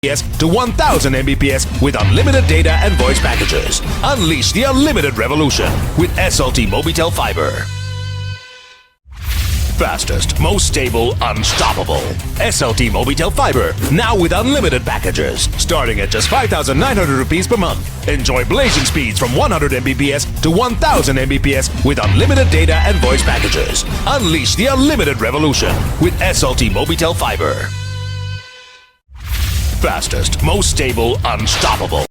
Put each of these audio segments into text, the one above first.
Mbps to 1000 Mbps with unlimited data and voice packages. Unleash the unlimited revolution with SLT Mobitel Fiber. Fastest, most stable, unstoppable. SLT Mobitel Fiber, now with unlimited packages. Starting at just 5,900 rupees per month. Enjoy blazing speeds from 100 Mbps to 1000 Mbps with unlimited data and voice packages. Unleash the unlimited revolution with SLT Mobitel Fiber. Fastest, most stable, unstoppable.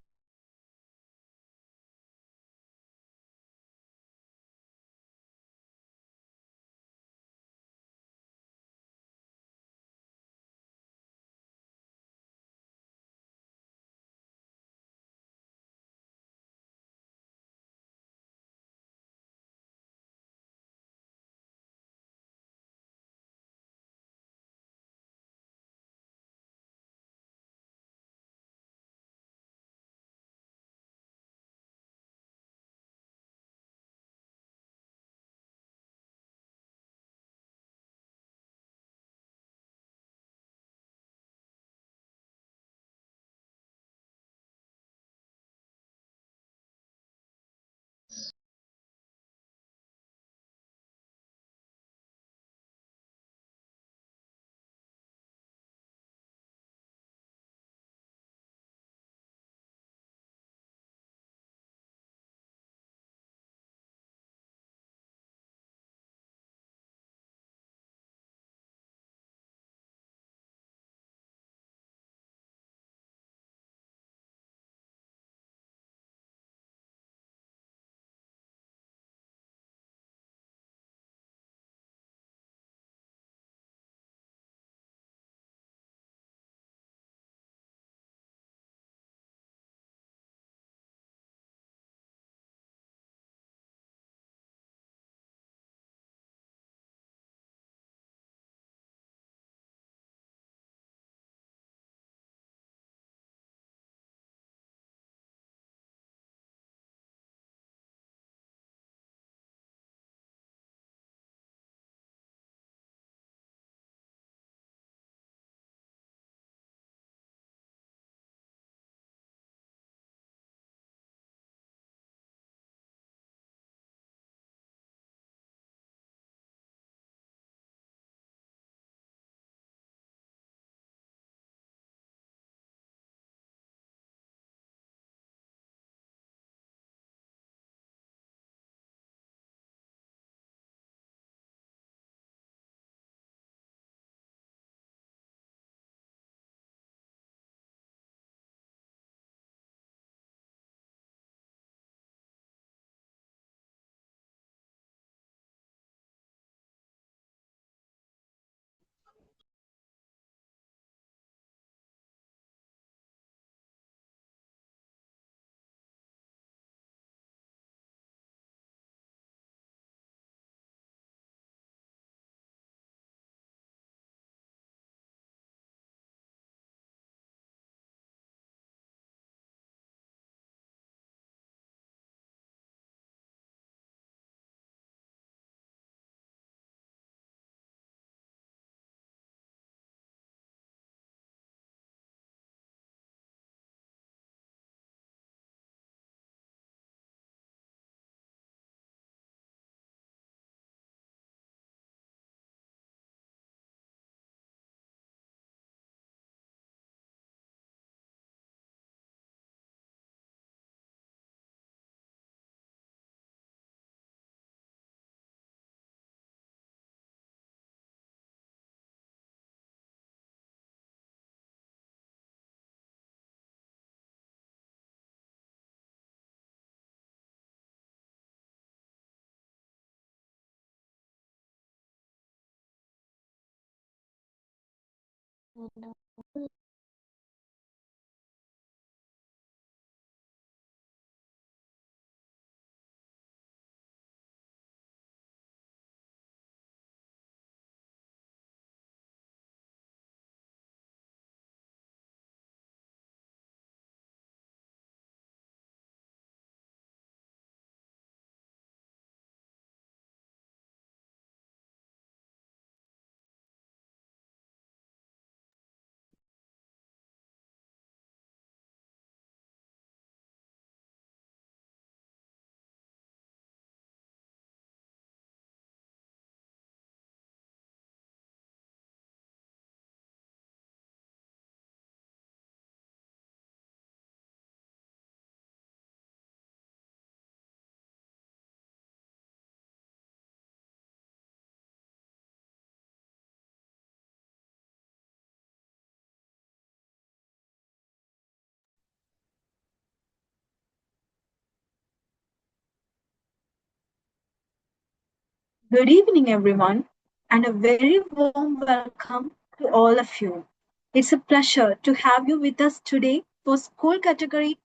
Good evening, everyone, and a very warm welcome to all of you. It's a pleasure to have you with us today for School Category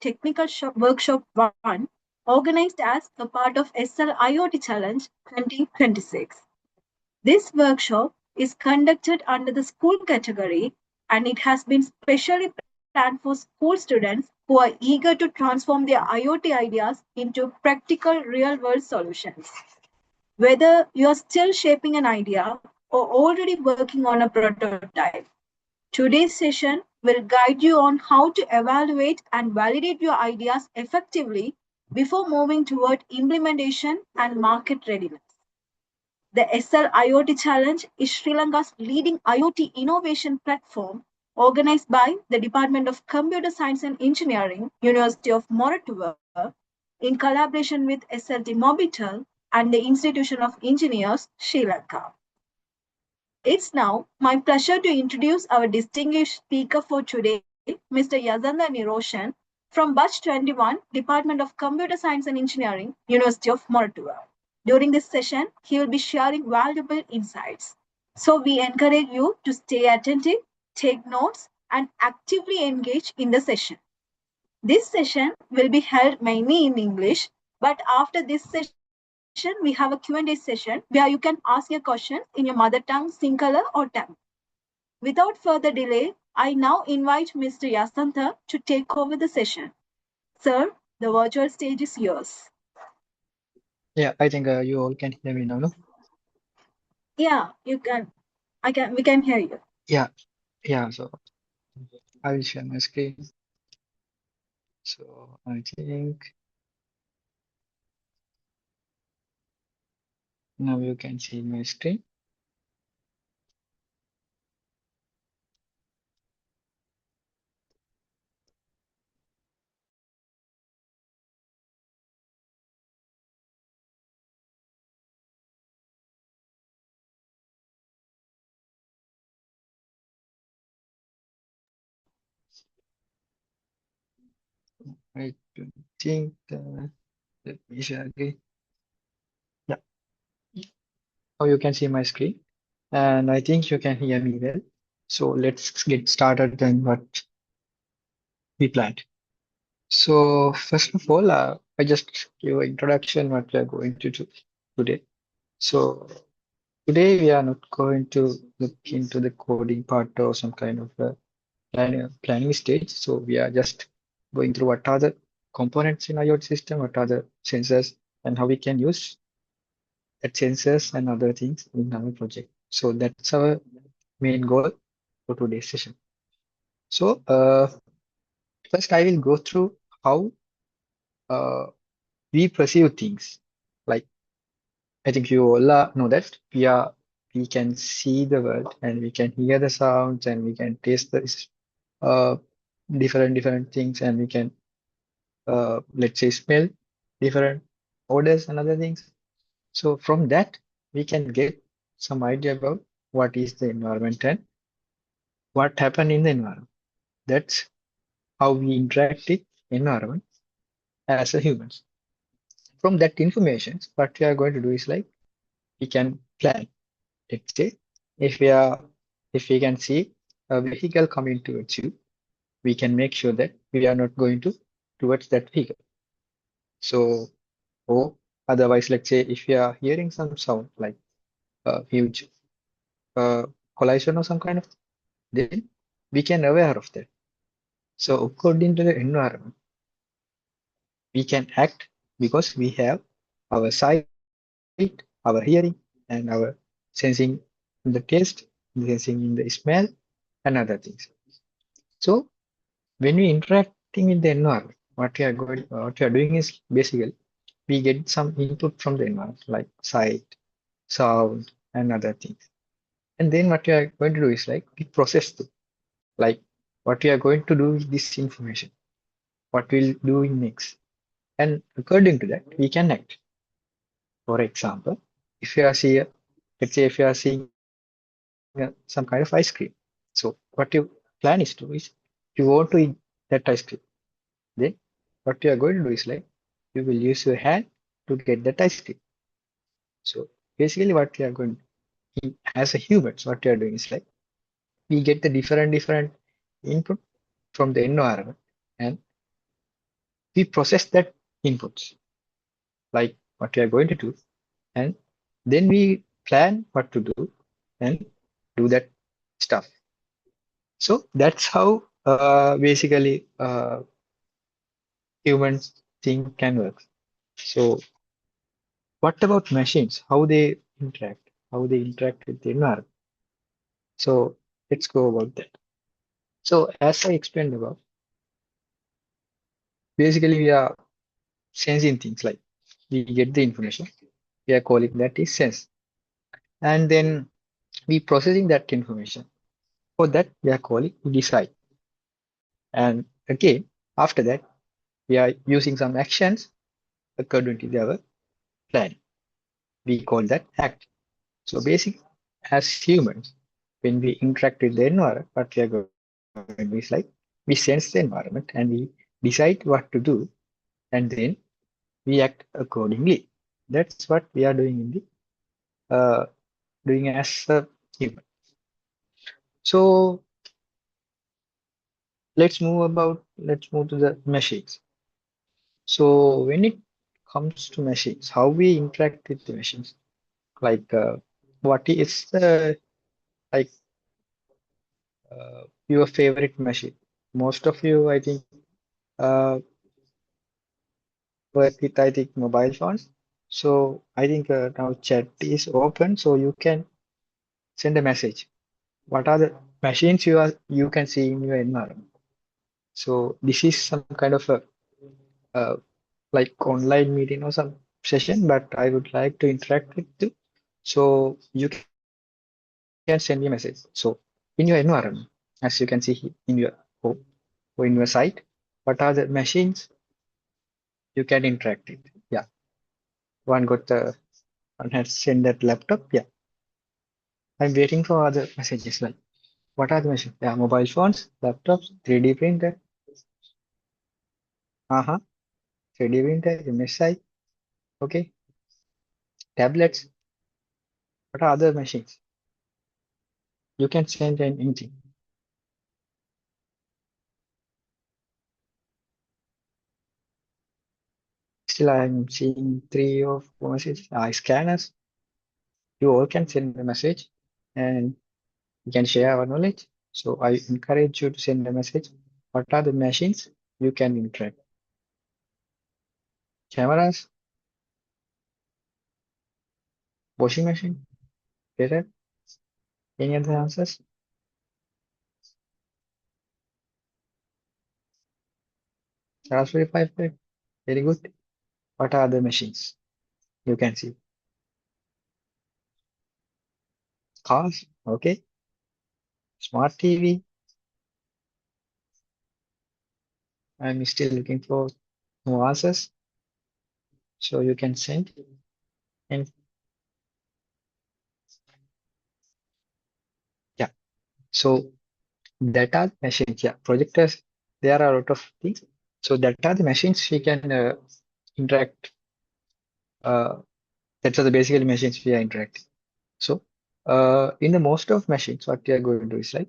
Workshop 1, organized as a part of SLIoT Challenge 2026. This workshop is conducted under the school category and it has been specially planned for school students who are eager to transform their IoT ideas into practical real world solutions. Whether you're still shaping an idea or already working on a prototype, today's session will guide you on how to evaluate and validate your ideas effectively before moving toward implementation and market readiness. The SL IoT Challenge is Sri Lanka's leading IoT innovation platform organized by the Department of Computer Science and Engineering, University of Moratuwa, in collaboration with SLT Mobitel and the Institution of Engineers, Sri Lanka. It's now my pleasure to introduce our distinguished speaker for today, Mr. Yasantha Niroshan from Batch 21, Department of Computer Science and Engineering, University of Moratuwa. During this session, he will be sharing valuable insights. So we encourage you to stay attentive, take notes, and actively engage in the session. This session will be held mainly in English, but after this session, we have a Q&A session where you can ask your questions in your mother tongue, Sinhala, or Tamil. Without further delay, I now invite Mr. Yasantha to take over the session. Sir, the virtual stage is yours. Yeah, I think you all can hear me now, no? Yeah, you can. We can hear you. Yeah, yeah. So I will share my screen. So I think now you can see my screen. I don't think let me share again. Yeah, now you can see my screen, and I think you can hear me well. So let's get started then what we planned. So first of all, I just give an introduction what we are going to do today. So today we are not going to look into the coding part or some kind of planning stage. So we are just going through what are the components in IoT system, what are the sensors, and how we can use that sensors and other things in our project. So that's our main goal for today's session. So first I will go through how uh, we perceive things. Like I think you all know that we can see the world and we can hear the sounds and we can taste the uh, different things and we can let's say smell different odors and other things. So from that we can get some idea about what is the environment and what happened in the environment. That's how we interact with environment as a humans. From that information, what we are going to do is like we can plan. Let's say if we are if we can see a vehicle coming towards you, we can make sure that we are not going to towards that vehicle. So or otherwise, let's say if we are hearing some sound like a huge uh, collision or some kind of, then we can aware of that. So according to the environment, we can act because we have our sight, our hearing, and our sensing in the taste, sensing in the smell, and other things. So when we interacting with the environment, what we are doing is basically we get some input from the environment like sight, sound, and other things. And then what we are going to do is like we process them. Like what we are going to do with this information, what we'll do in next. And according to that, we can act. For example, if you are seeing, let's say if you are seeing some kind of ice cream. So what you plan is to is you want to eat that ice cream. Then what you are going to do is like you will use your hand to get that ice cream. So basically what we are going as a humans, what we are doing is like we get the different input from the environment and we process that inputs like what we are going to do and then we plan what to do and do that stuff. So that's how basically humans think can work. So what about machines? How they interact? How they interact with the environment? So let's go about that. So as I explained above, basically we are sensing things like we get the information. We are calling that is sense. And then we processing that information. For that we are calling decide. And again, after that, we are using some actions according to our plan. We call that act. So basic as humans, when we interact with the environment, what we are going to do is like we sense the environment and we decide what to do, and then we act accordingly. That's what we are doing in the doing as a human. So let's move to the machines. So when it comes to machines, how we interact with the machines, like what is the like your favorite machine? Most of you, I think, uh, work with I think mobile phones. So I think now chat is open, so you can send a message. What are the machines you can see in your environment? So this is some kind of a uh, like online meeting or some session, but I would like to interact with you. So you can send me a message. So in your environment, as you can see in your home or in your site, what are the machines you can interact with? Yeah, one got the one has sent that laptop. Yeah, I'm waiting for other messages like what are the machines? Yeah, mobile phones, laptops, 3D printer, uh-huh, 3D printer, MSI, okay, tablets. What are other machines? You can send anything. Still, I'm seeing 3 or 4 messages. Scanners. You all can send a message and we can share our knowledge. So I encourage you to send a message. What are the machines you can interact? Cameras, washing machine, better. Any other answers? Raspberry Pi, very good. What are the machines you can see? Cars, okay. Smart TV. I'm still looking for more answers. So you can send and yeah. So that are machines. Yeah, projectors. There are a lot of things. So that are the machines we can interact. Uh, that's are the basically machines we are interacting. So in the most of machines, what we are going to do is like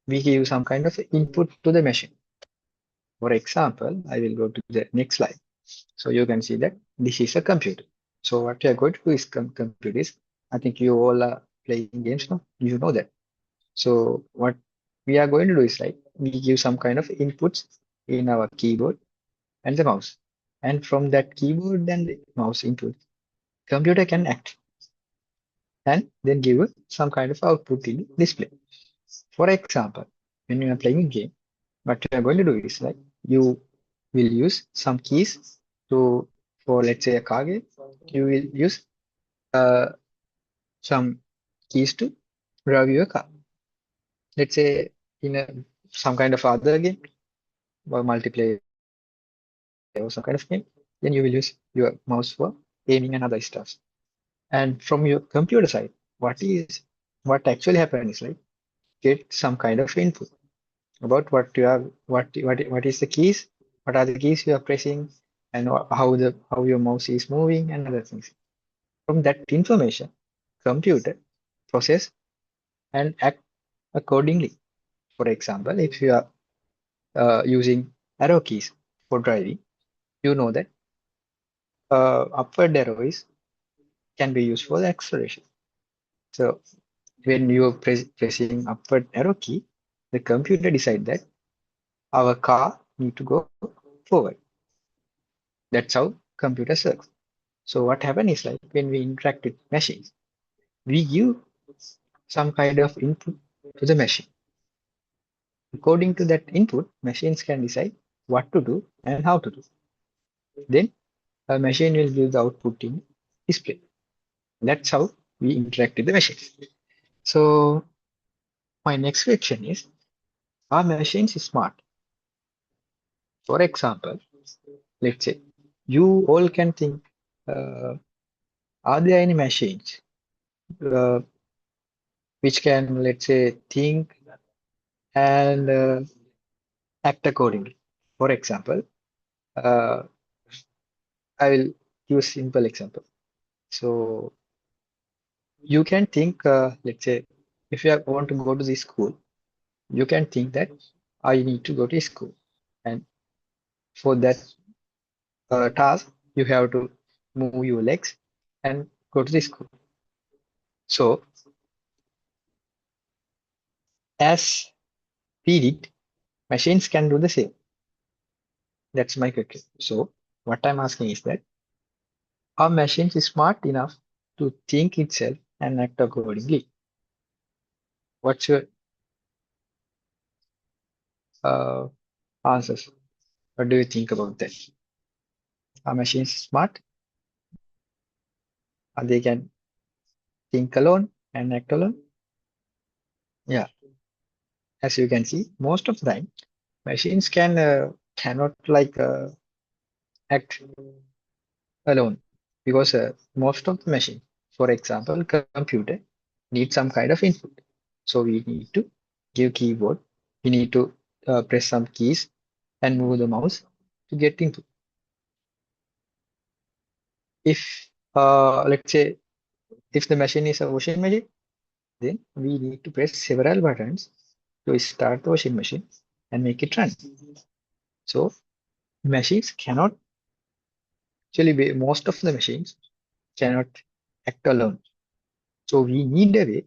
we give some kind of input to the machine. For example, I will go to the next slide. So you can see that this is a computer. So what we are going to do is compute is, I think you all are playing games now, you know that. So what we are going to do is like we give some kind of inputs in our keyboard and the mouse. And from that keyboard and the mouse input, computer can act and then give us some kind of output in the display. For example, when you are playing a game, what you are going to do is like you will use some keys to, for let's say a car game, you will use uh, some keys to drive your car. Let's say in a some kind of other game or multiplayer or some kind of game, then you will use your mouse for aiming and other stuff. And from your computer side, what actually happens is like get some kind of input about what you are what is the keys, what are the keys you are pressing, and how your mouse is moving and other things. From that information, computer process and act accordingly. For example, if you are using arrow keys for driving, you know that upward arrow is can be used for the acceleration. So when you are pressing upward arrow key, the computer decide that our car need to go forward. That's how computers work. So what happens is like when we interact with machines, we give some kind of input to the machine. According to that input, machines can decide what to do and how to do. Then a machine will give the output in display. That's how we interact with the machines. So my next question is, are machines smart? For example, let's say you all can think, uh, are there any machines uh, which can, let's say, think and act accordingly? For example, uh, I will give a simple example. So you can think, let's say, if you want to go to the school, you can think that I need to go to school. And for that task, you have to move your legs and go to the school. So as we did, machines can do the same. That's my question. So what I'm asking is that are machines smart enough to think itself and act accordingly? What's your uh, answers? What do you think about that? Are machines smart? Are they can think alone and act alone? Yeah, as you can see, most of the time machines cannot like act alone because most of the machine, for example, computer need some kind of input. So we need to give keyboard. We need to press some keys and move the mouse to get input. If let's say if the machine is a washing machine, then we need to press several buttons to start the washing machine and make it run. So machines cannot actually be, most of the machines cannot act alone. So we need a way,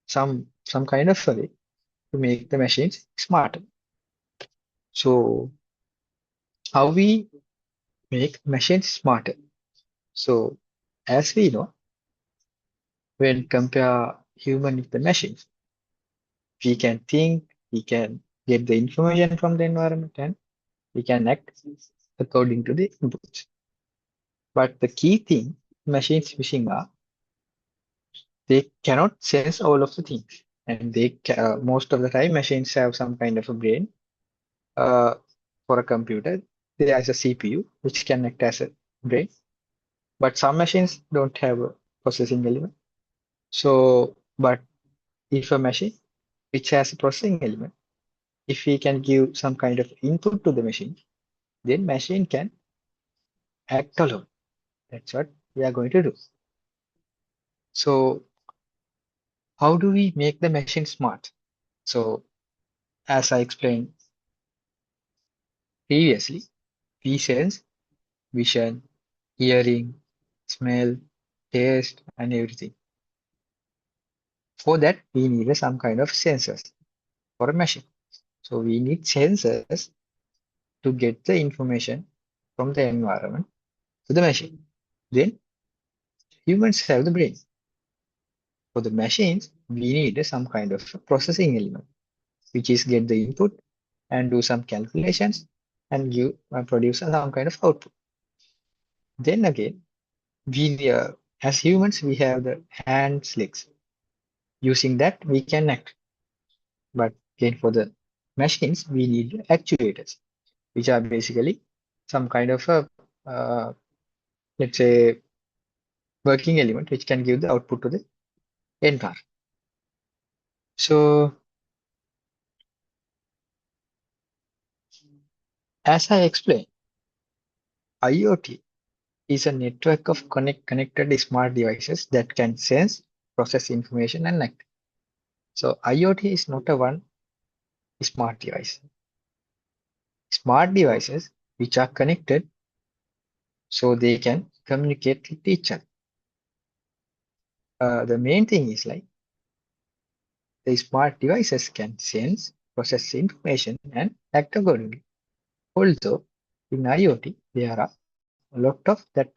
some kind of a way to make the machines smarter. So how we make machines smarter? So as we know, when compare human with the machines, we can think, we can get the information from the environment, and we can act according to the inputs. But the key thing machines missing are they cannot sense all of the things, and most of the time machines have some kind of a brain. Uh, for a computer, there is a CPU which can act as a brain, but some machines don't have a processing element. So, but if a machine which has a processing element, if we can give some kind of input to the machine, then machine can act alone. That's what we are going to do. So how do we make the machine smart? So as I explained previously, we sense vision, hearing, smell, taste, and everything. For that, we need some kind of sensors for a machine. So we need sensors to get the information from the environment to the machine. Then humans have the brain. For the machines, we need some kind of processing element, which is get the input and do some calculations and give produce some kind of output. Then again, as humans, we have the hands, legs. Using that, we can act. But again, for the machines, we need actuators, which are basically some kind of a, uh, let's say, working element which can give the output to the end car. So as I explained, IoT is a network of connected smart devices that can sense, process information, and act. So IoT is not a one smart device. Smart devices which are connected so they can communicate with each other. The main thing is like the smart devices can sense, process information, and act accordingly. Also, in IoT, there are a lot of that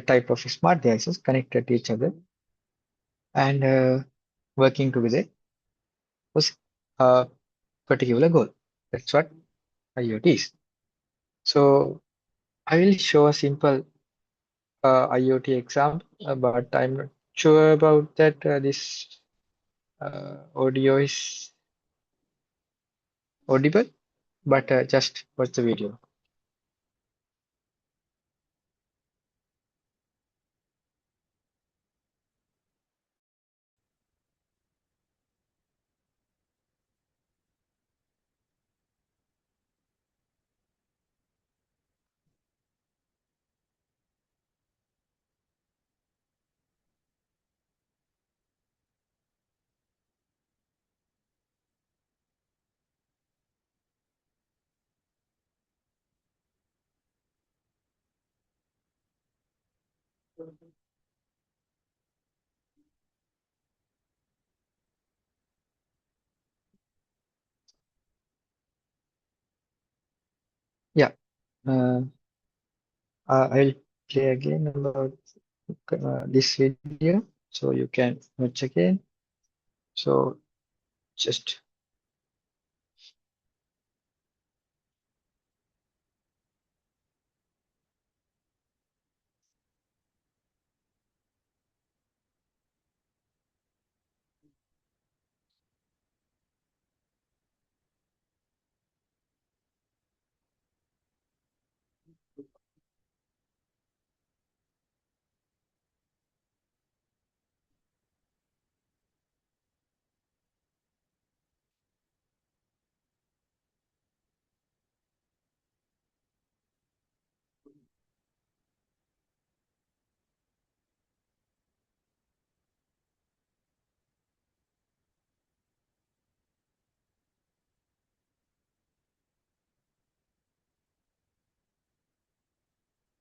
type of smart devices connected to each other and working together was a particular goal. That's what IoT is. So I will show a simple IoT example, but I'm not sure about that. This audio is audible, but just watch the video. Yeah, uh, I'll play again about this video so you can watch again. So just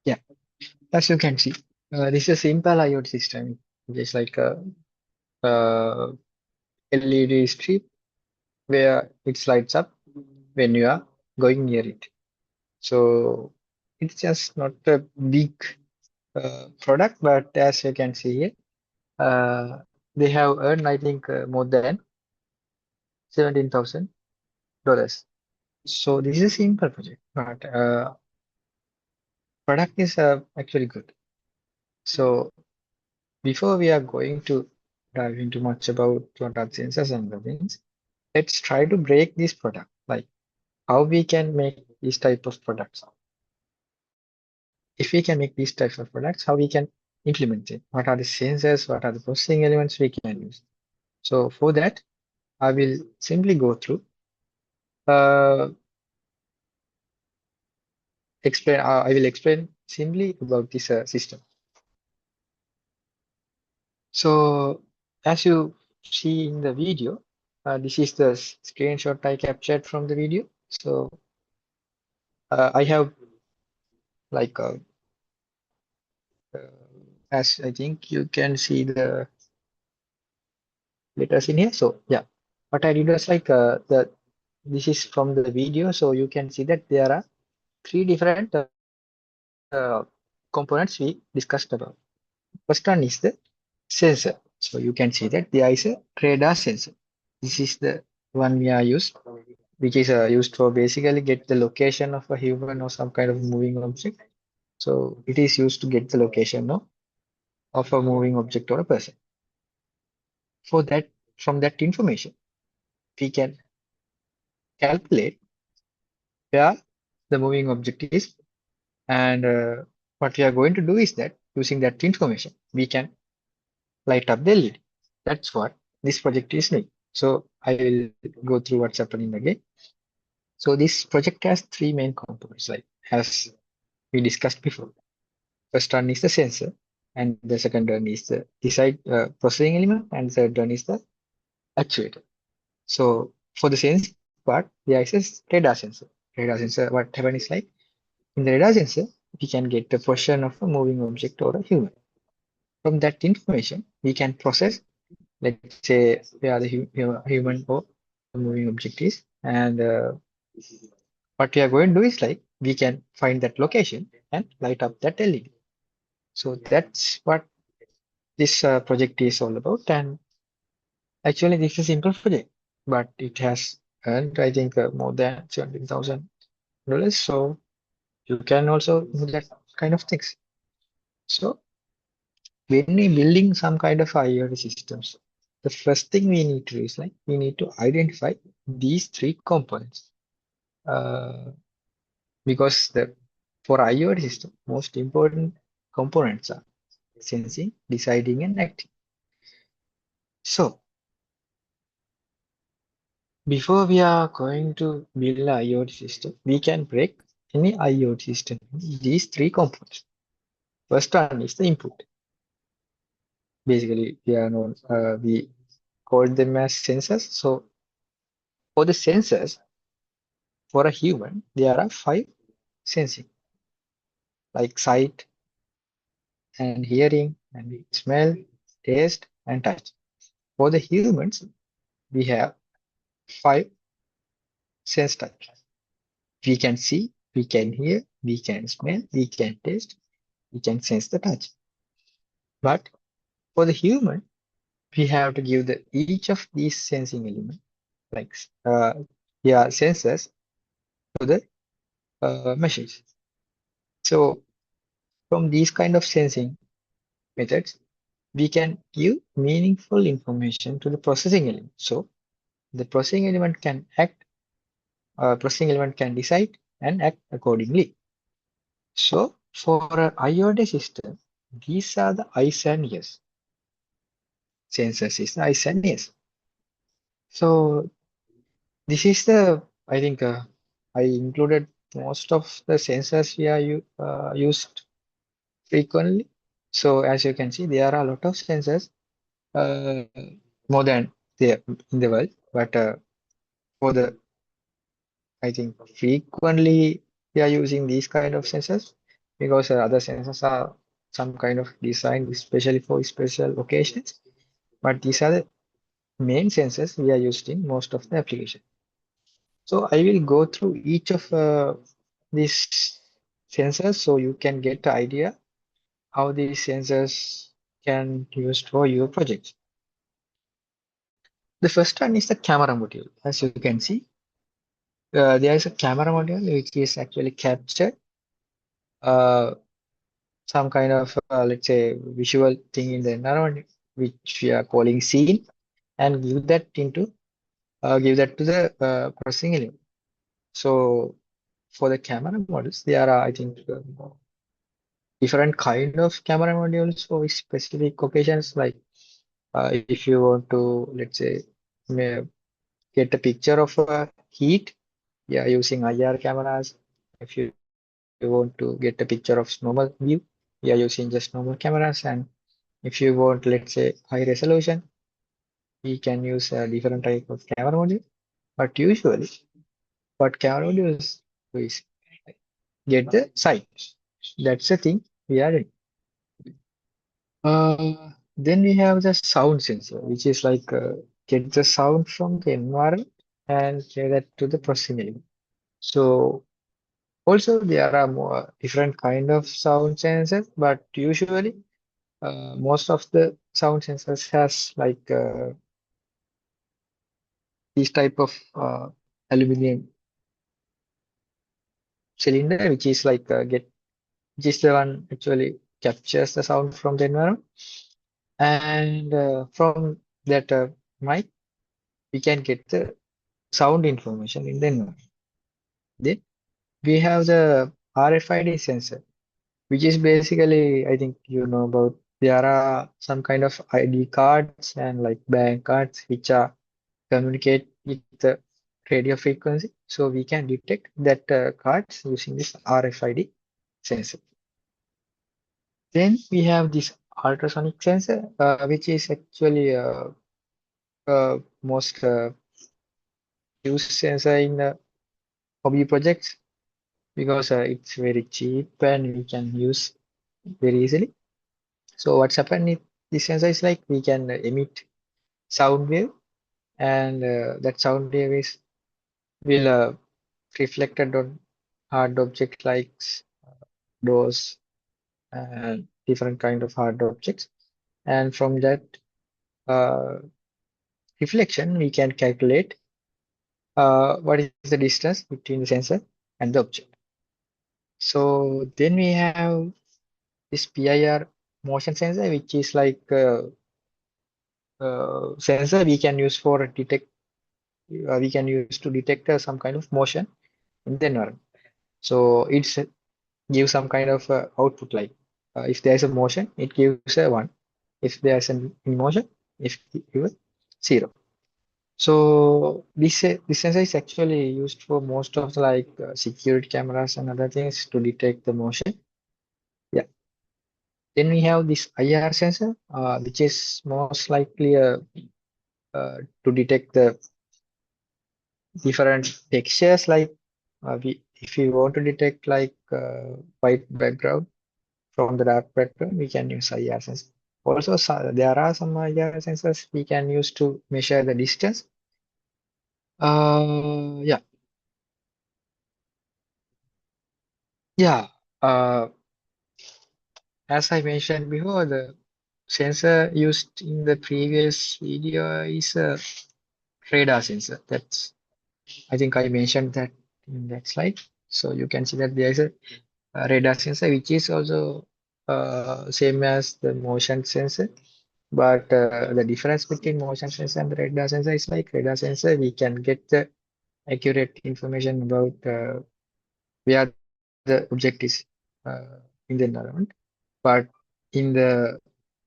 yeah, as you can see, this is a simple IoT system, just like a LED strip where it lights up when you are going near it. So it's just not a big product, but as you can see here, they have earned, I think, more than $17,000. So this is a simple project, but product is actually good. So before we are going to dive into much about what are sensors and other things, let's try to break this product, like how we can make these type of products. If we can make these types of products, how we can implement it? What are the sensors? What are the processing elements we can use? So for that, I will simply go through uh, explain. I will explain simply about this system. So as you see in the video, this is the screenshot I captured from the video. So I have like uh, as I think you can see the letters in here. So yeah, what I did was like the this is from the video, so you can see that there are three different components we discussed about. First one is the sensor. So you can see that there is a radar sensor. This is the one we are used, which is used for basically get the location of a human or some kind of moving object. So it is used to get the location of a moving object or a person. For that, from that information, we can calculate where the moving object is, and what we are going to do is that using that information, we can light up the LED. That's what this project is doing. So I will go through what's happening again. So this project has three main components, like as we discussed before. First one is the sensor, and the second one is the decide processing element, and third one is the actuator. So for the sensing part, there is a radar sensor. Radar sensor, what happens is like in the radar sensor, we can get the position of a moving object or a human. From that information, we can process, let's say, where the human or the moving object is, and what we are going to do is like we can find that location and light up that LED. So that's what this project is all about. And actually, this is a simple project, but it has earned, I think, more than $17,000. So you can also do that kind of things. So when we building some kind of IoT systems, the first thing we need to do is like we need to identify these three components. Uh, because the for IoT system, most important components are sensing, deciding, and acting. So before we are going to build an IoT system, we can break any IoT system in these three components. First one is the input. Basically, we call them as sensors. So for the sensors, for a human, there are five sensing, like sight and hearing and smell, taste, and touch. For the humans, we have five sense types. We can see, we can hear, we can smell, we can taste, we can sense the touch. But for the human, we have to give the each of these sensing elements, like sensors to the machines. So from these kind of sensing methods, we can give meaningful information to the processing element. So the processing element can act, processing element can decide and act accordingly. So for an IoT system, these are the eyes and ears. Sensors is the eyes and ears. So this is the, I think I included most of the sensors we are used frequently. So as you can see, there are a lot of sensors, uh, more than there in the world. But for the, I think frequently we are using these kind of sensors because other sensors are some kind of designed especially for special occasions. But these are the main sensors we are used in most of the application. So I will go through each of these sensors so you can get the idea how these sensors can be used for your project. The first one is the camera module. As you can see, there is a camera module which is actually captured uh, some kind of let's say visual thing in the environment which we are calling scene and give that to the processing element. So for the camera models, there are I think different kind of camera modules for specific occasions. Like if you want to let's say ma- get a picture of heat, yeah, using IR cameras. If you want to get a picture of normal view, we are using just normal cameras. And if you want, let's say, high resolution, we can use a different type of camera module. But usually, what camera modules do is get the sight. That's the thing we are doing. Then we have the sound sensor, which is like get the sound from the environment and share that to the processing element. So also there are more different kind of sound sensors, but usually most of the sound sensors has like this type of aluminum cylinder, which is like which is the one actually captures the sound from the environment, and from that mic we can get the sound information in the environment. Then we have the RFID sensor, which is basically, I think you know about, there are some kind of ID cards and like bank cards which are communicate with the radio frequency. So we can detect that cards using this RFID sensor. Then we have this ultrasonic sensor, which is actually most used sensor in hobby projects because it's very cheap and we can use very easily. So what's happened if this sensor is like we can emit sound wave, and that sound wave is will reflected on hard objects like doors and different kind of hard objects, and from that uh, reflection we can calculate what is the distance between the sensor and the object. So then we have this PIR motion sensor, which is like sensor we can use for detect we can use to detect some kind of motion in the environment. So it's gives some kind of output, like if there's a motion it gives a 1, if there's an in motion if it gives 0. So this sensor is actually used for most of the, like security cameras and other things to detect the motion. Yeah. Then we have this IR sensor, which is most likely to detect the different textures. Like if we want to detect like white background from the dark background, we can use IR sensor. Also, there are some IR sensors we can use to measure the distance. Yeah, yeah. Uh, as I mentioned before, the sensor used in the previous video is a radar sensor. That's, I think I mentioned that in that slide. So you can see that there is a radar sensor, which is also same as the motion sensor. But the difference between motion sensor and the radar sensor is like radar sensor, we can get the accurate information about where the object is in the environment. But in the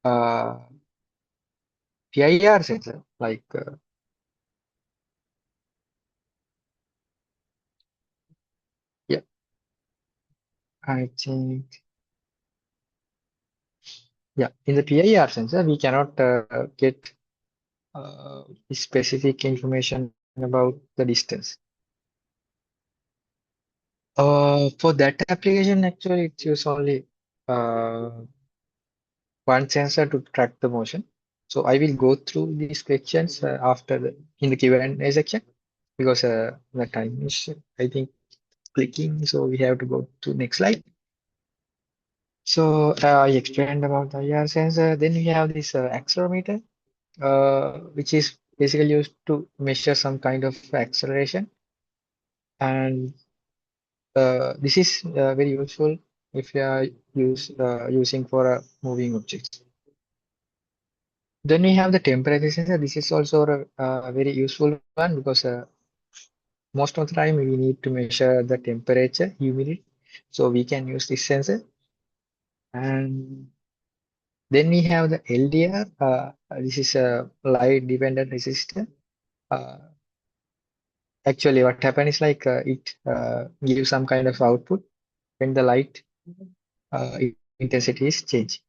uh, PIR sensor, like yeah, I think yeah, in the PIR sensor, we cannot get specific information about the distance. For that application, actually, it's use only uh, one sensor to track the motion. So I will go through these questions after in the Q&A section because the time is, I think, clicking. So we have to go to next slide. So I explained about the IR sensor. Then we have this accelerometer, which is basically used to measure some kind of acceleration. And this is very useful if you are using for moving objects. Then we have the temperature sensor. This is also a very useful one because most of the time we need to measure the temperature, humidity. So we can use this sensor. And then we have the LDR. This is a light dependent resistor. Uh, Actually, what happens is like it gives some kind of output when the light intensity is changed.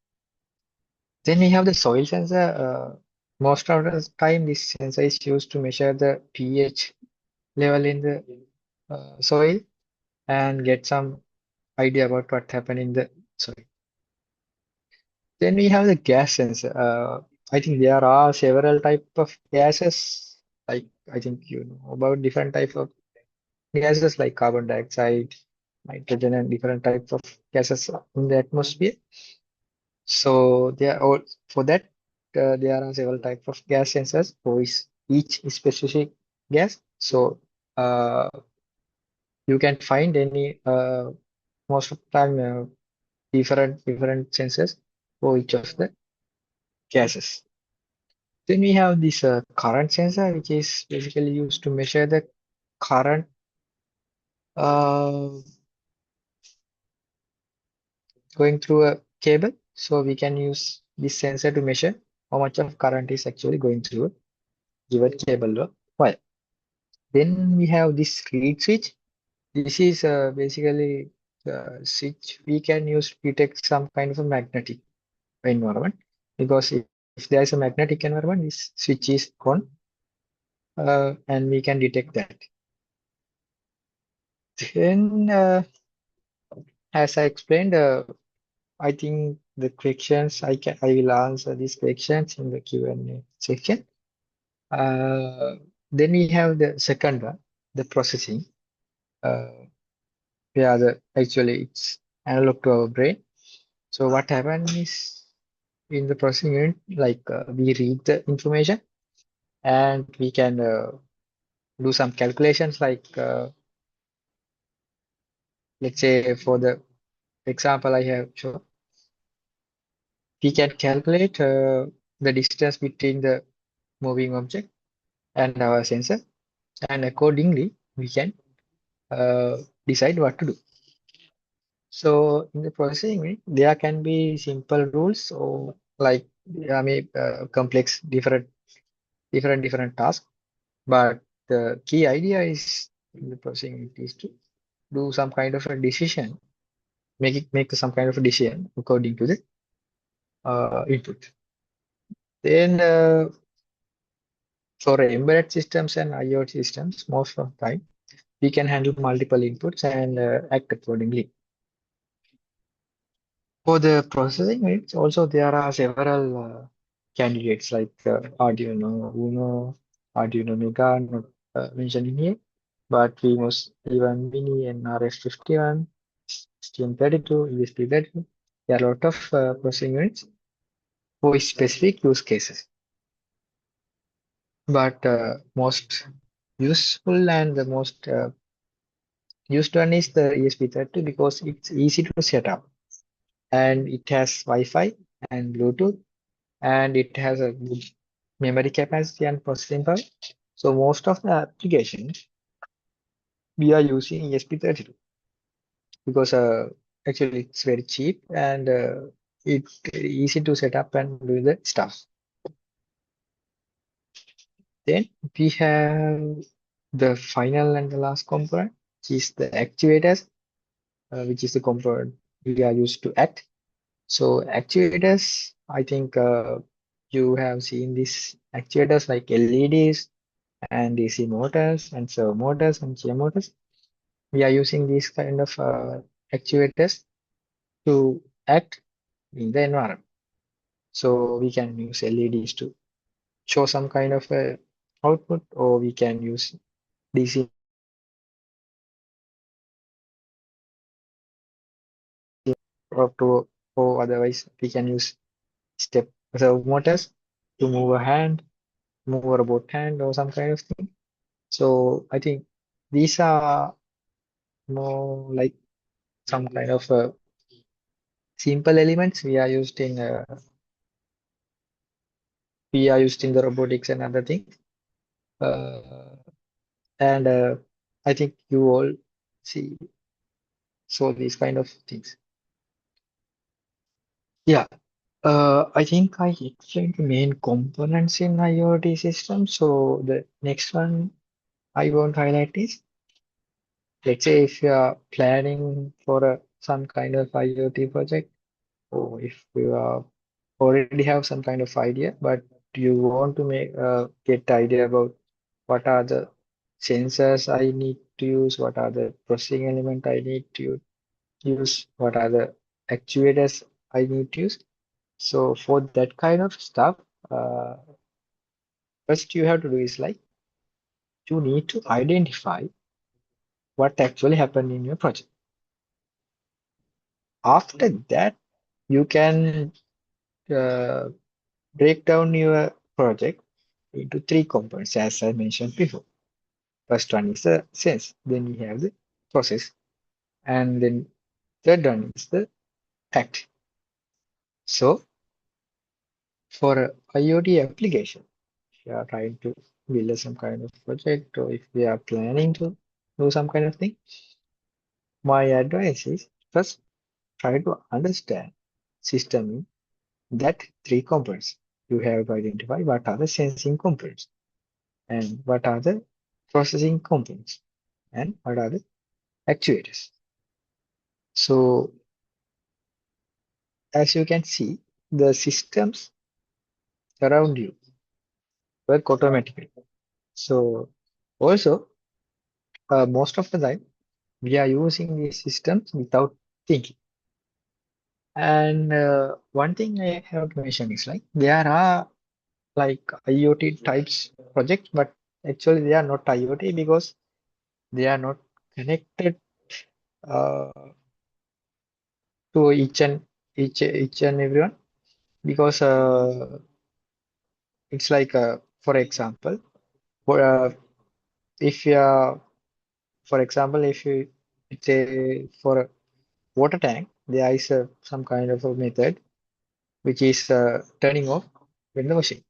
Then we have the soil sensor. Most of the time, this sensor is used to measure the pH level in the soil and get some idea about what happened in the soil. Then we have the gas sensor. I think there are several type of gases. Like I think you know about different type of gases like carbon dioxide, nitrogen, and different types of gases in the atmosphere. So there are all for that there are several types of gas sensors for each specific gas. So uh, you can find any most of the time different sensors for each of the gases. Then we have this current sensor, which is basically used to measure the current uh, going through a cable. So we can use this sensor to measure how much of current is actually going through a given cable or wire. Then we have this reed switch. This is basically switch we can use to detect some kind of a magnetic environment, because if there is a magnetic environment, this switch is on, and we can detect that. Then, as I explained, I think the questions I will answer these questions in the Q&A section. Then we have the second one, the processing. Where actually it's analog to our brain. So what happens is, in the processing unit, like we read the information and we can do some calculations, like let's say for the example I have shown, we can calculate the distance between the moving object and our sensor, and accordingly we can decide what to do. So in the processing unit, there can be simple rules, or like I mean complex different tasks. But the key idea is in the processing unit is to do some kind of a decision, make some kind of a decision according to the input. Then for embedded systems and IoT systems, most of the time we can handle multiple inputs and act accordingly. For the processing units, also there are several candidates like Arduino Uno, Arduino Mega, not mentioned in here, but we must even Mini and RS51, STM32, ESP32. There are a lot of processing units for specific use cases. But most useful and the most used one is the ESP32, because it's easy to set up, and it has Wi-Fi and Bluetooth, and it has a good memory capacity and processing power. So most of the applications we are using ESP32, because actually it's very cheap and it's easy to set up and do the stuff. Then we have the final and the last component, which is the actuators, which is the component we are used to act. So actuators, I think you have seen these actuators like LEDs and DC motors and servo motors and GM motors. We are using these kind of actuators to act in the environment. So we can use LEDs to show some kind of output, or we can use DC or to, or otherwise we can use step servo motors to move a hand, move a robot hand, or some kind of thing. So I think these are more like some kind of simple elements we are used in the robotics and other things. And I think you all see saw these kind of things. Yeah, I think I explained the main components in IoT system. So the next one I want to highlight is, let's say if you are planning for some kind of IoT project, or if you are already have some kind of idea, but you want to get idea about what are the sensors I need to use, what are the processing element I need to use, what are the actuators I need to use. So for that kind of stuff, uh, first you have to do is like, you need to identify what actually happened in your project. After that, you can uh, break down your project into three components, as I mentioned before. First one is the sense, then we have the process, and then third one is the act. So for a IoT application, if you are trying to build some kind of project, or if we are planning to do some kind of thing, my advice is first try to understand system in that three components. You have to identify what are the sensing components, and what are the processing components, and what are the actuators. So as you can see, the systems around you work automatically. So also, most of the time, we are using these systems without thinking. And one thing I have to mention is like there are like IoT types projects, but actually they are not IoT because they are not connected uh, to each and everyone. Because it's like for example, for if you are, for example, if you say for a water tank, there is some kind of a method which is turning off when the washing.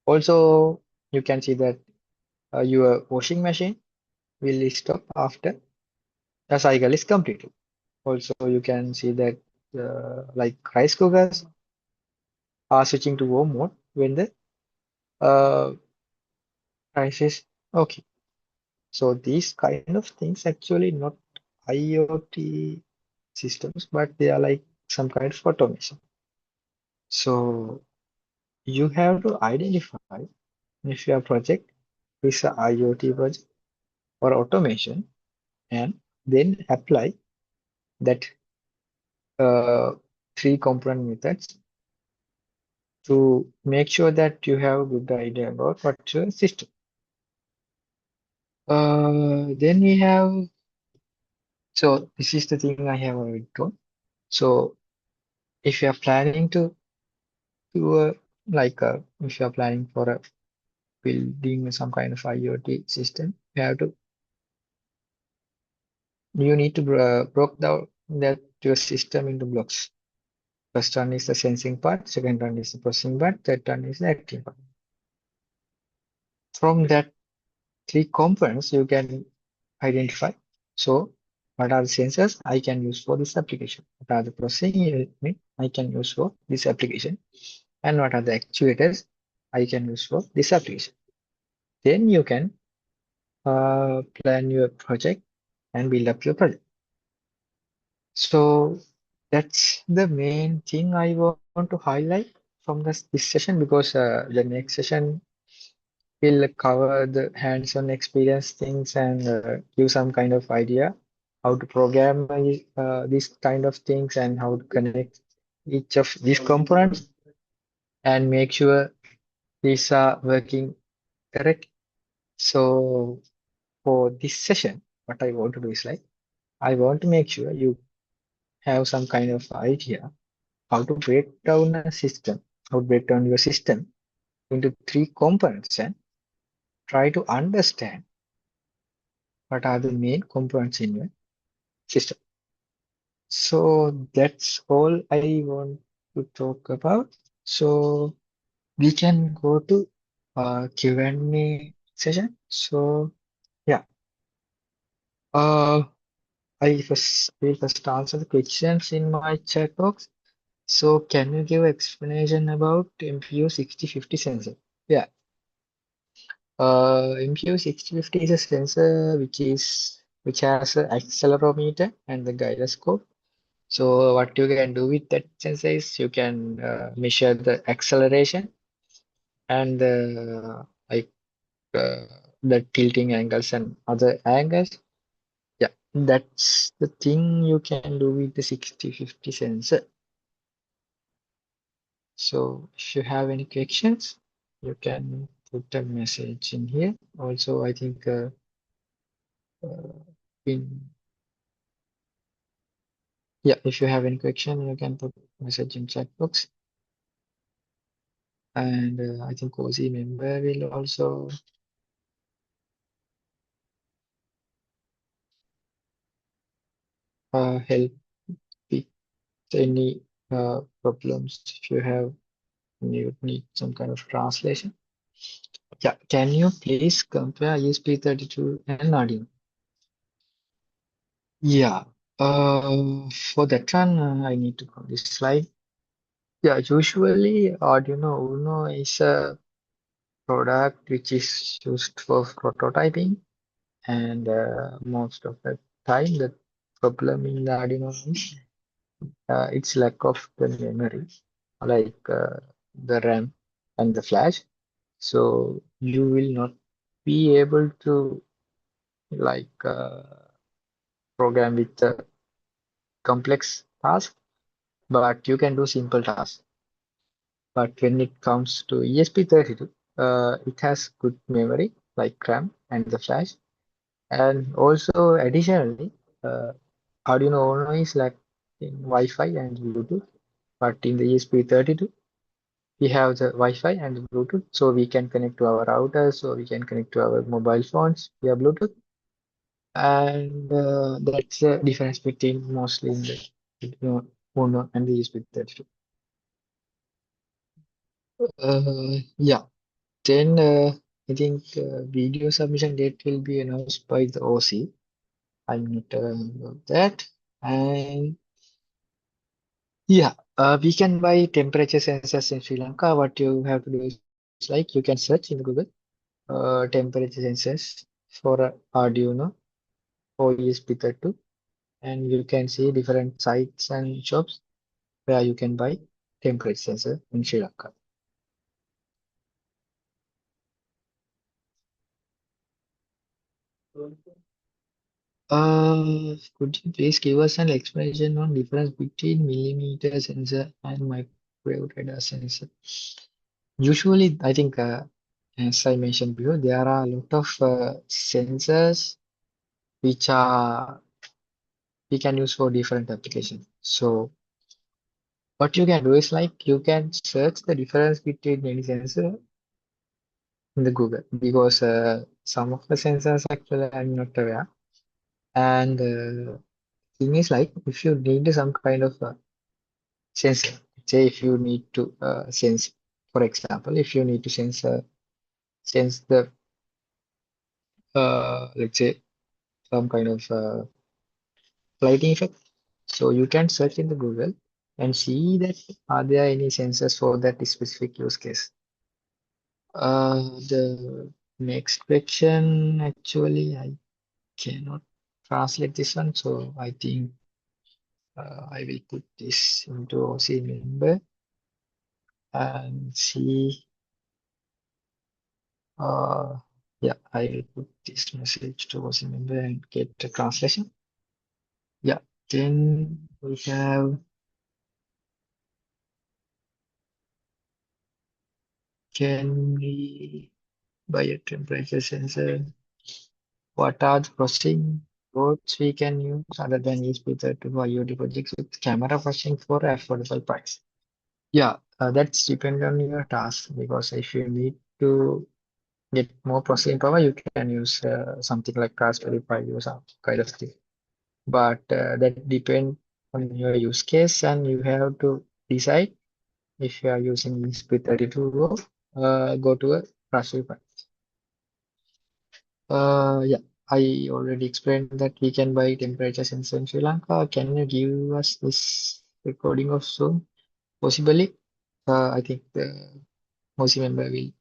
Also, you can see that your washing machine will stop after the cycle is completed. Also, you can see that like rice cookers are switching to warm mode when the uh, rice is okay. So these kind of things actually not IoT systems, but they are like some kind of automation. So you have to identify if your project is a IoT project or automation, and then apply that uh, three component methods to make sure that you have a good idea about what's your system. Then we have, so this is the thing I have already told. So if you are planning to do a, like if you are planning for a building some kind of IoT system, you need to break down that your system into blocks. First one is the sensing part, second one is the processing part, third one is the acting part. From that three components, you can identify. So, what are the sensors I can use for this application? What are the processing unit I can use for this application? And what are the actuators I can use for this application? Then you can plan your project and build up your project. So that's the main thing I want to highlight from this session, because the next session will cover the hands-on experience things and give some kind of idea how to program these kind of things and how to connect each of these components and make sure these are working correct. So for this session, what I want to do is like I want to make sure you have some kind of idea how to break down a system, how to break down your system into three components and try to understand what are the main components in your system. So that's all I want to talk about. So we can go to Q&A session. So yeah, uh, will first answer the questions in my chat box. So can you give explanation about MPU 6050 sensor? Yeah, MPU 6050 is a sensor which has an accelerometer and the gyroscope. So what you can do with that sensor is you can measure the acceleration and uh, the tilting angles and other angles. Yeah, that's the thing you can do with the 6050 sensor. So if you have any questions, you can put a message in here. Also, I think uh, in yeah, if you have any question, you can put message in chat box. And I think Cozy member will also help with any problems if you have you need some kind of translation. Yeah, can you please compare ESP32 and Arduino? Yeah, for that one, I need to go this slide. Yeah, usually Arduino Uno is a product which is used for prototyping, and most of the time the problem in the Arduino is its lack of the memory, like the RAM and the flash. So you will not be able to like program with the complex task, but you can do simple tasks. But when it comes to ESP32, it has good memory like RAM and the flash. And also additionally, uh, Arduino Uno is like in Wi-Fi and Bluetooth, but in the ESP32, we have the Wi-Fi and Bluetooth, so we can connect to our routers, so we can connect to our mobile phones via Bluetooth. And that's the difference between mostly in the Uno and the ESP32. Yeah. Then I think video submission date will be announced by the OC. I'm not about that. And yeah, we can buy temperature sensors in Sri Lanka. What you have to do is like you can search in Google temperature sensors for Arduino or ESP32, and you can see different sites and shops where you can buy temperature sensor in Sri Lanka. Could you please give us an explanation on difference between millimeter sensor and microwave radar sensor? Usually, I think, as I mentioned before, there are a lot of sensors which are we can use for different applications. So what you can do is like you can search the difference between any sensor in the Google because some of the sensors actually I'm not aware. And thing is like if you need some kind of sensor, say if you need to sense, for example, if you need to sense the let's say some kind of lighting effect. So you can search in the Google and see that are there any sensors for that specific use case. The next question actually I cannot translate this one, so I think I will put this into OC member and see. Uh, yeah, I will put this message to OC member and get the translation. Yeah, then we have can we buy a temperature sensor? What are the processing boards we can use other than ESP32 for IoT projects with camera processing for affordable price? Yeah, that's depend on your task because if you need to get more processing power, you can use something like Raspberry Pi or some kind of thing. But that depend on your use case, and you have to decide if you are using ESP32 or go to a Raspberry Pi. Yeah, I already explained that we can buy temperature sensor in Sri Lanka. Can you give us this recording of soon? Possibly, I think the Mosi member will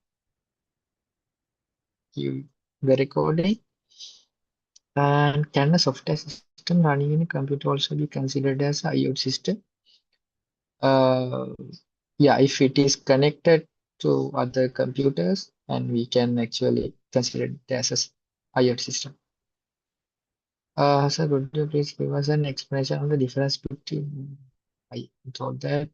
give the recording. And can a software system running in a computer also be considered as a IoT system? Uh, yeah, if it is connected to other computers, and we can actually consider it as a IoT system. Sir, could you please give us an explanation on the difference between, I thought that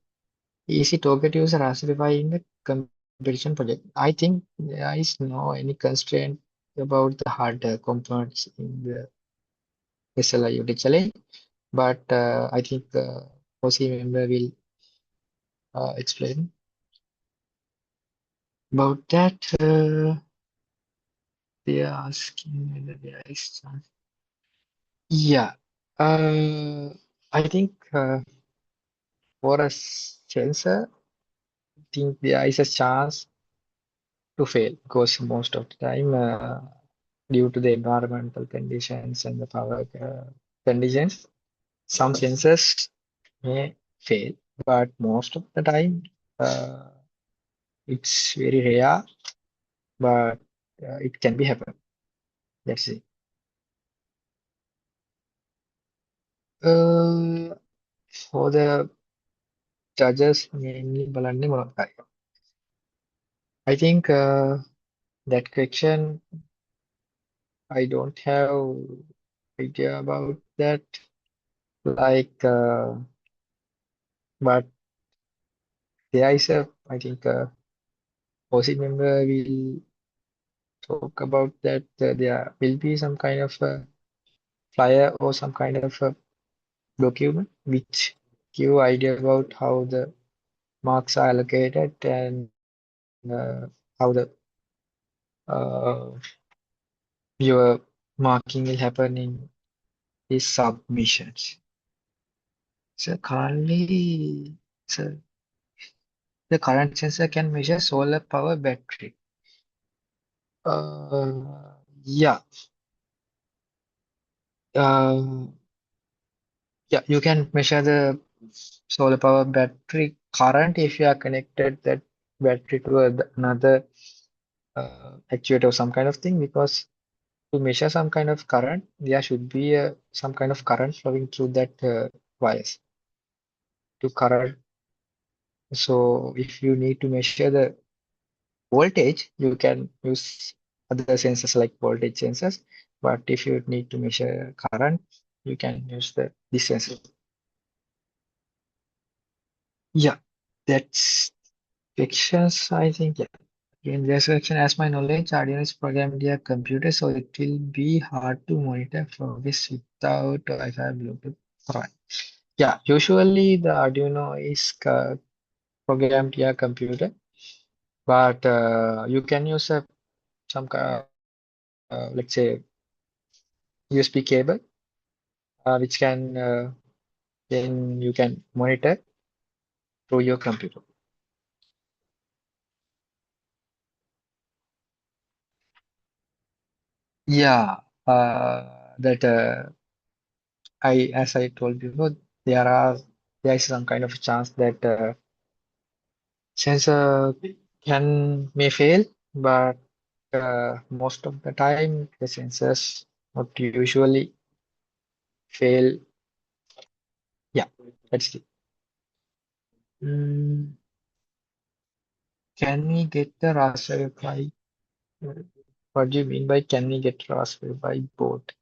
easy target user Raspberry Pi in the competition project. I think there is no any constraint about the hardware components in the SLIoT challenge, but I think the OC member will explain about that. They are asking whether there is chance. Yeah, I think for a sensor, I think there is a chance to fail because most of the time, due to the environmental conditions and the power conditions, some sensors may fail, but most of the time, uh, it's very rare, but it can be happen. That's it. Uh, for the judges mainly බලන්නේ මොනවද? I think that question I don't have idea about that. Like, but there is a I think OC member will talk about that. There will be some kind of flyer or some kind of document which give idea about how the marks are allocated and how the uh, your marking will happen in these submissions. So currently, so the current sensor can measure solar power battery. Yeah, uh, yeah, you can measure the solar power battery current if you are connected that battery to another actuator or some kind of thing, because to measure some kind of current, there should be some kind of current flowing through that wires to current. So if you need to measure the voltage, you can use other sensors like voltage sensors. But if you need to measure current, you can use this sensor. Yeah, that's sections, I think. Yeah. In this section, as my knowledge, Arduino is programmed via computer, so it will be hard to monitor progress without Wi-Fi Bluetooth. Right. Yeah, usually the Arduino is programmed via computer, but you can use some let's say USB cable, which can then you can monitor through your computer. Yeah, that as I told you before, there is some kind of chance that sensor may fail, but most of the time the sensors not usually fail. Yeah, that's it. Mm, can we get the Raspberry Pi? What do you mean by can we get Raspberry Pi board?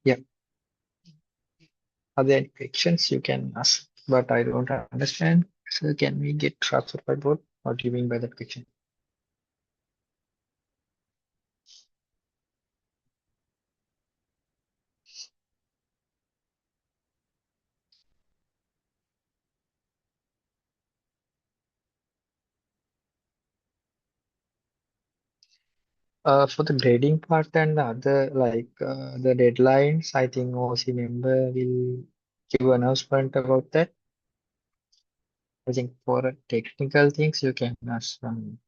Yeah, are there any questions you can ask? But I don't understand. So can we get Raspberry Pi board? What do you mean by that question? For the grading part and the other, like the deadlines, I think OC member will give announcement about that. I think for technical things, you can ask from.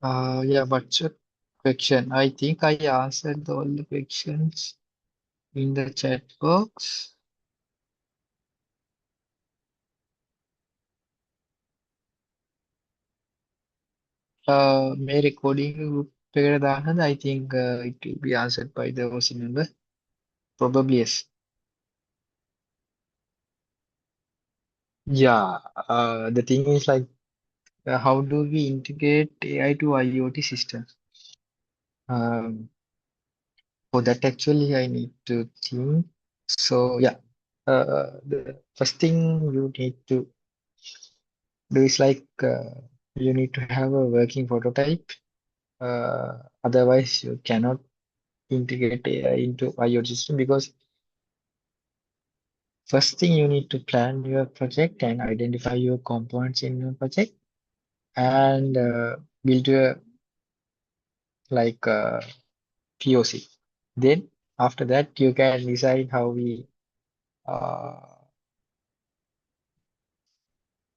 Yeah, what's your question? I think I answered all the questions in the chat box. May recording group එකට දාන්නද? I think it will be answered by the OC member. Probably yes. Yeah, the thing is like, how do we integrate AI to IoT systems? Um, for that, actually, I need to think. So, yeah, the first thing you need to do is like you need to have a working prototype. Otherwise, you cannot integrate AI into IoT system, because first thing you need to plan your project and identify your components in your project and build a like POC. Then after that you can decide uh,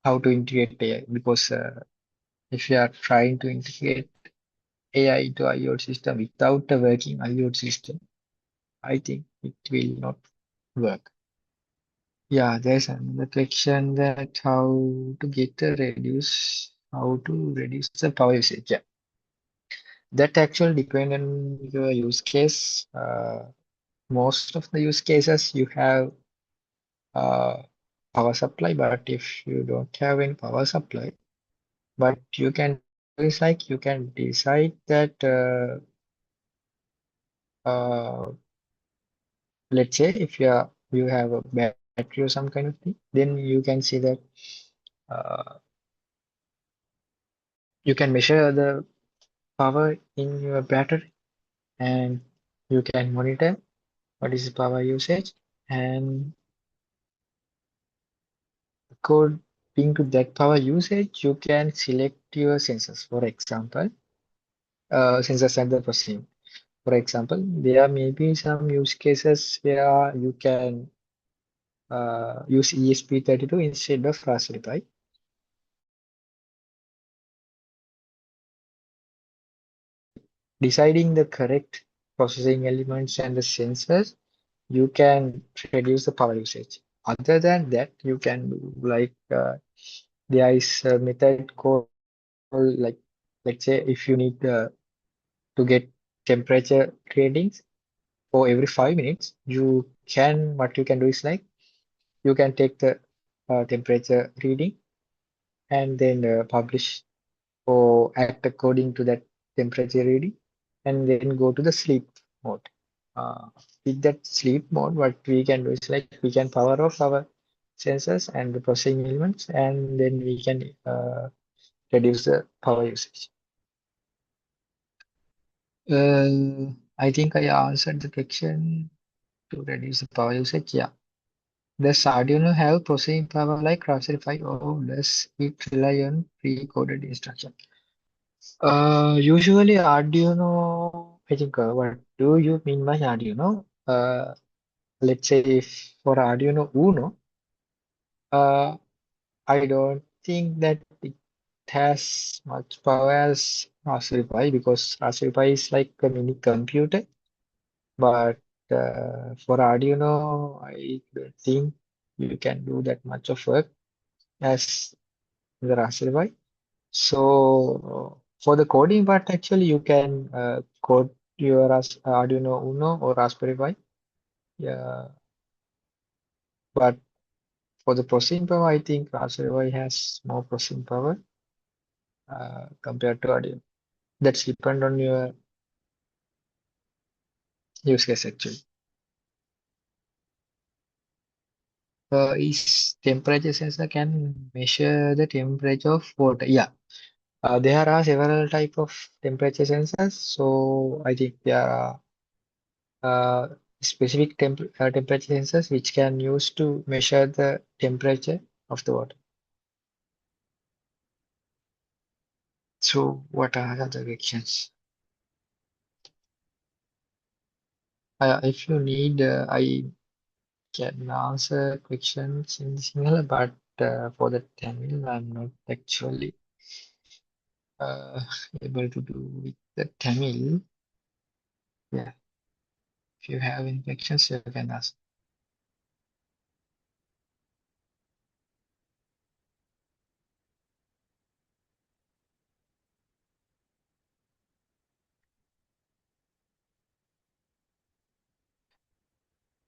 how to integrate AI, because if you are trying to integrate AI into IoT system without a working IoT system, I think it will not work. Yeah, there's another question that how to reduce the power usage. Yeah, that actually depend on your use case. Most of the use cases you have uh, power supply, but if you don't have any power supply, what you can do is like you can decide that let's say if you have a battery or some kind of thing, then you can see that uh, you can measure the power in your battery and you can monitor what is the power usage, and according to that power usage you can select your sensors. For example, sensors and the processing. For example, there may be some use cases where you can use ESP32 instead of Raspberry Pi. Deciding the correct processing elements and the sensors, you can reduce the power usage. Other than that, you can do like there is a method called like, let's say if you need to get temperature readings for every 5 minutes, what you can do is like you can take the temperature reading and then publish or act according to that temperature reading and then go to the sleep mode. Uh, with that sleep mode, what we can do is like we can power off our sensors and the processing elements, and then we can reduce the power usage. I think I answered the question to reduce the power usage. Yeah. Does Arduino have processing power like Raspberry Pi, or does it rely on pre-coded instruction? Usually Arduino, I think, what do you mean by Arduino? Let's say if for Arduino Uno, uh, I don't think that it has much power as Raspberry Pi, because Raspberry Pi is like a mini computer. But for Arduino, I don't think you can do that much of work as the Raspberry Pi. So for the coding part, actually, you can code your Arduino Uno or Raspberry Pi. Yeah, but for the processing power, I think Raspberry Pi has more processing power compared to Arduino. That's depend on your use case actually. Is temperature sensor can measure the temperature of water? Yeah, there are several type of temperature sensors. So I think there are uh, specific temperature sensors which can use to measure the temperature of the water. So what are other questions? If you need, I can answer questions in Sinhala, but for the Tamil, I'm not actually uh, able to do with the Tamil. Yeah, if you have any questions, you can ask.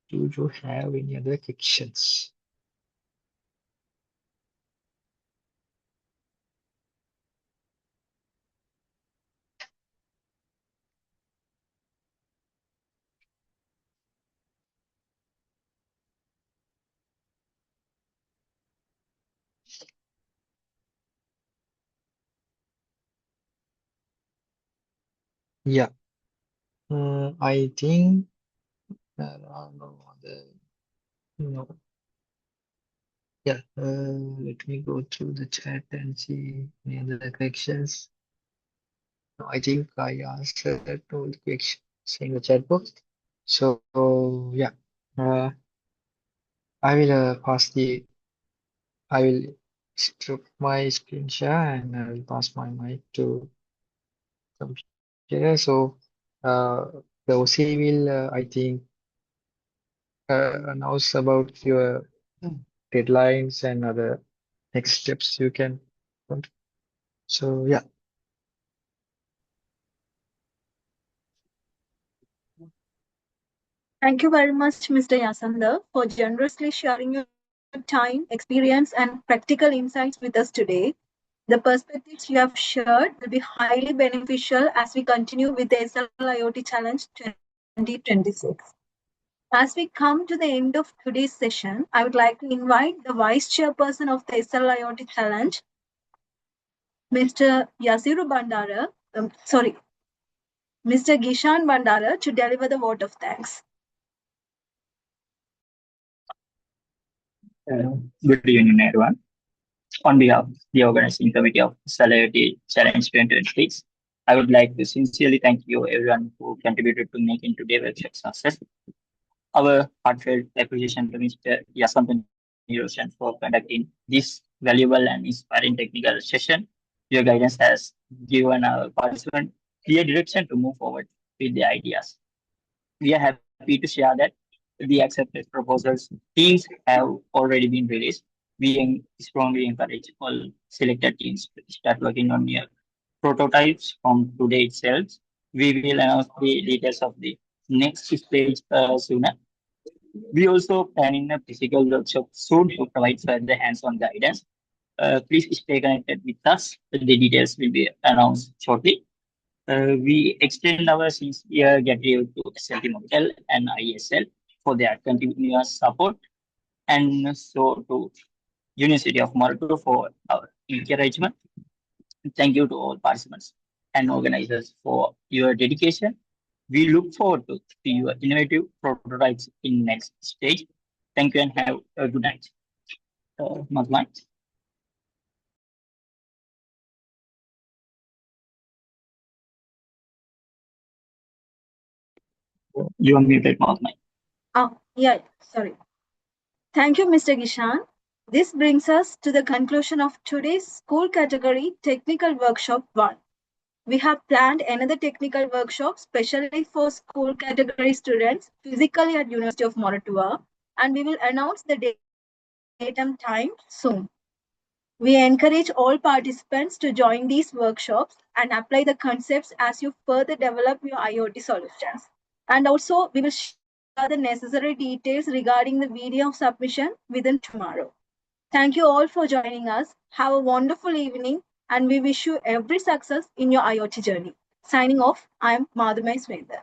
Do you have any other questions? Yeah, I think there are no other. No. Yeah, let me go through the chat and see any other questions. No, I think I answered all the questions in the chat box. So, yeah, uh, I will I will stop my screen share and I will pass my mic to computer. So, the OC will, I think, announce about your deadlines and other next steps you can. So yeah. Thank you very much, Mr. Yasantha, for generously sharing your time, experience, and practical insights with us today. The perspectives you have shared will be highly beneficial as we continue with the SLIoT Challenge 2026. As we come to the end of today's session, I would like to invite the Vice Chairperson of the SLIoT Challenge, Mr. Yasiru Bandara, Mr. Gishan Bandara, to deliver the vote of thanks. Good evening, everyone. On behalf of the organizing committee of SLIoT Challenge 2026, I would like to sincerely thank you, everyone who contributed to making today's workshop success. Our heartfelt appreciation to Mr. Yasantha Niroshan for conducting this valuable and inspiring technical session. Your guidance has given our participants clear direction to move forward with the ideas. We are happy to share that the accepted proposals teams have already been released. We strongly encourage all selected teams to start working on your prototypes from today itself. We will announce the details of the next stage sooner. We also planning a physical workshop soon to provide further hands-on guidance. Please stay connected with us. The details will be announced shortly. We extend our sincere gratitude to SLT Mobitel and ISL for their continuous support, and so to University of Morocco for our encouragement. Thank you to all participants and organizers for your dedication. We look forward to see your innovative prototypes in next stage. Thank you and have a good night. Mazlan. You are muted, Mazlan. Oh, yeah, sorry. Thank you, Mr. Gishan. This brings us to the conclusion of today's school category technical workshop 1. We have planned another technical workshop specially for school category students physically at University of Moratuwa, and we will announce the date and time soon. We encourage all participants to join these workshops and apply the concepts as you further develop your IoT solutions. And also, we will share the necessary details regarding the video submission within tomorrow. Thank you all for joining us. Have a wonderful evening, and we wish you every success in your IoT journey. Signing off, I am Madhumai Swetha.